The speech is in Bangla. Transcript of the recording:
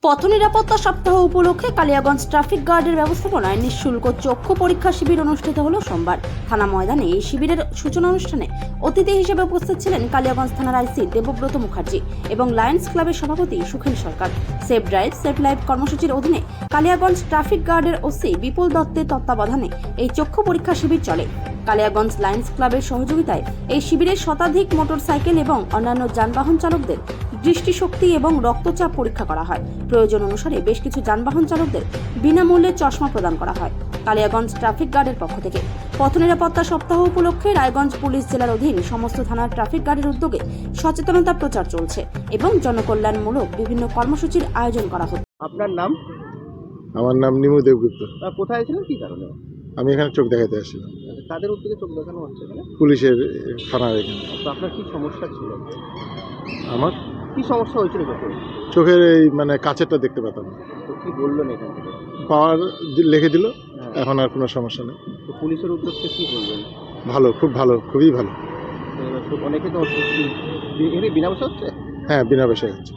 পথ নিরাপত্তা সপ্তাহ উপলক্ষে কালিয়াগঞ্জ ট্রাফিক গার্ডের ব্যবস্থাপনায় নিঃশুল্ক চক্ষু পরীক্ষা শিবির অনুষ্ঠিত হলো সোমবার। থানা ময়দানে এই শিবিরের সূচনা অনুষ্ঠানে অতিথি হিসেবে উপস্থিত ছিলেন কালিয়াগঞ্জ থানার আইসি দেবব্রত মুখার্জি এবং লায়ন্স ক্লাবের সভাপতি সুখেন সরকার। সেফ ড্রাইভ সেফ লাইফ কর্মসূচির অধীনে কালিয়াগঞ্জ ট্রাফিক গার্ডের ওসি বিপুল দত্তের তত্ত্বাবধানে এই চক্ষু পরীক্ষা শিবির চলে। কালিয়াগঞ্জ লায়ন্স ক্লাবের সহযোগিতায় এই শিবিরে শতাধিক মোটরসাইকেল এবং অন্যান্য যানবাহন চালকদের দৃষ্টিশক্তি এবং রক্তচাপ পরীক্ষা করা হয়। প্রয়োজন অনুসারে বেশ কিছু যানবাহন চালকদের বিনামূল্যে চশমা প্রদান করা হয়। কালিয়াগঞ্জ ট্রাফিক গার্ডের পক্ষ থেকে পথ নিরাপত্তা সপ্তাহ উপলক্ষে রায়গঞ্জ পুলিশ জেলার অধীন সমস্ত থানার ট্রাফিক গার্ডের উদ্যোগে সচেতনতা প্রচার চলছে এবং জনকল্যাণমূলক বিভিন্ন কর্মসূচির আয়োজন করা হচ্ছে। আপনার নাম? আমার নাম নিমু দেবগুপ্ত। কোথায় ছিলেন, কি কারণে? আমি এখানে চোখ দেখাতে আসছিলাম। কাদের উদ্যোগে চোখ দেখানো হচ্ছে এখানে? পুলিশের থানার এখানে। তো আপনার কি সমস্যা ছিল? আমার কি সমস্যা হয়েছিল চোখে? চোখের এই মানে কাছেরটা দেখতে পেতাম না। তো কি বললেন এখান থেকে? পাওয়ার লিখে দিল, হ্যাঁ। এখন আর কোনো সমস্যা নেই। তো পুলিশের উদ্যোগকে কি বলবেন? ভালো, খুব ভালো, খুবই ভালো। তো অনেকে তো এখানে বিনা পয়সা হচ্ছে। হ্যাঁ, বিনা পয়সায় হচ্ছে।